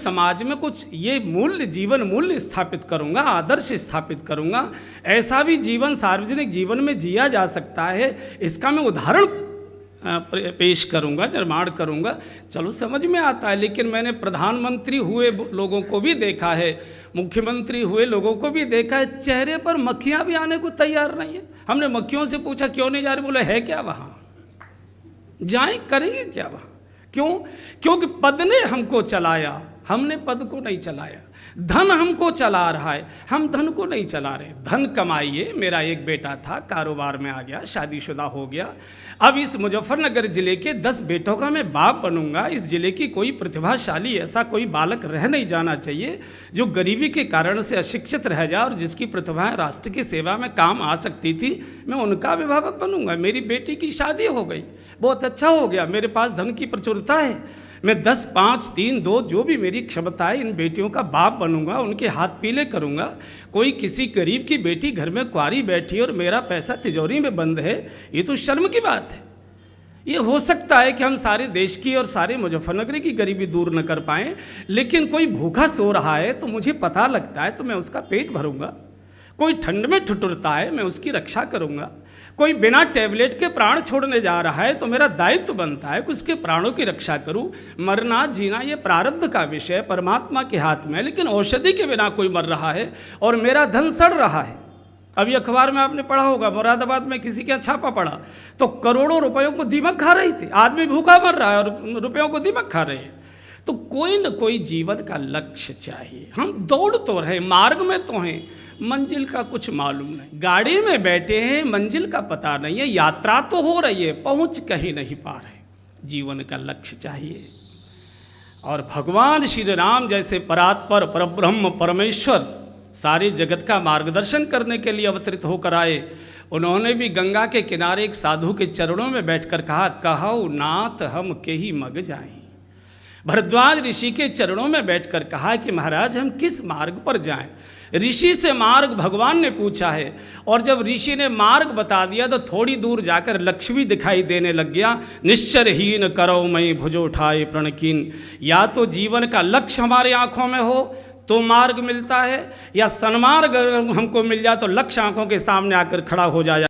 समाज में कुछ ये मूल्य, जीवन मूल्य स्थापित करूंगा, आदर्श स्थापित करूंगा। ऐसा भी जीवन सार्वजनिक जीवन में जिया जा सकता है, इसका मैं उदाहरण पेश करूंगा, निर्माण करूंगा। चलो समझ में आता है। लेकिन मैंने प्रधानमंत्री हुए लोगों को भी देखा है, मुख्यमंत्री हुए लोगों को भी देखा है, चेहरे पर मक्खियां भी आने को तैयार नहीं है। हमने मक्खियों से पूछा क्यों नहीं जा रही, बोले है क्या वहाँ, जाएं करेंगे क्या वहाँ। क्यों? क्योंकि पद ने हमको चलाया, हमने पद को नहीं चलाया। धन हमको चला रहा है, हम धन को नहीं चला रहे। धन कमाइए। मेरा एक बेटा था, कारोबार में आ गया, शादीशुदा हो गया। अब इस मुजफ्फरनगर जिले के 10 बेटों का मैं बाप बनूंगा। इस जिले की कोई प्रतिभाशाली ऐसा कोई बालक रह नहीं जाना चाहिए जो गरीबी के कारण से अशिक्षित रह जाए और जिसकी प्रतिभाएं राष्ट्र की सेवा में काम आ सकती थी, मैं उनका अभिभावक बनूंगा। मेरी बेटी की शादी हो गई, बहुत अच्छा हो गया। मेरे पास धन की प्रचुरता है। मैं 10, 5, 3, 2 जो भी मेरी क्षमता है, इन बेटियों का बाप बनूंगा, उनके हाथ पीले करूंगा। कोई किसी गरीब की बेटी घर में कुंवारी बैठी और मेरा पैसा तिजोरी में बंद है, ये तो शर्म की बात है। ये हो सकता है कि हम सारे देश की और सारे मुजफ्फरनगर की गरीबी दूर न कर पाएँ, लेकिन कोई भूखा सो रहा है तो मुझे पता लगता है तो मैं उसका पेट भरूंगा। कोई ठंड में ठिठुरता है, मैं उसकी रक्षा करूंगा। कोई बिना टैबलेट के प्राण छोड़ने जा रहा है तो मेरा दायित्व बनता है कि उसके प्राणों की रक्षा करूं। मरना जीना ये प्रारब्ध का विषय परमात्मा के हाथ में है, लेकिन औषधि के बिना कोई मर रहा है और मेरा धन सड़ रहा है। अभी अखबार में आपने पढ़ा होगा, मुरादाबाद में किसी के यहाँ छापा पड़ा तो करोड़ों रुपयों को दीमक खा रही थी। आदमी भूखा मर रहा है और रुपयों को दीमक खा रहे हैं। तो कोई न कोई जीवन का लक्ष्य चाहिए। हम दौड़ तो रहे, मार्ग में तो हैं, मंजिल का कुछ मालूम नहीं। गाड़ी में बैठे हैं, मंजिल का पता नहीं है। यात्रा तो हो रही है, पहुंच कहीं नहीं पा रहे। जीवन का लक्ष्य चाहिए। और भगवान श्री राम जैसे परात्पर परब्रह्म परमेश्वर सारे जगत का मार्गदर्शन करने के लिए अवतरित होकर आए। उन्होंने भी गंगा के किनारे एक साधु के चरणों में बैठकर कहा, कहो नाथ हम के ही मग जाएं। भरद्वाज ऋषि के चरणों में बैठकर कहा कि महाराज हम किस मार्ग पर जाएं। ऋषि से मार्ग भगवान ने पूछा है और जब ऋषि ने मार्ग बता दिया तो थोड़ी दूर जाकर लक्ष्मी दिखाई देने लग गया। निश्चरहीन करो मई भुजो उठाए प्रणकीन। या तो जीवन का लक्ष्य हमारे आंखों में हो तो मार्ग मिलता है, या सन्मार्ग हमको मिल जाए तो लक्ष्य आंखों के सामने आकर खड़ा हो जाए।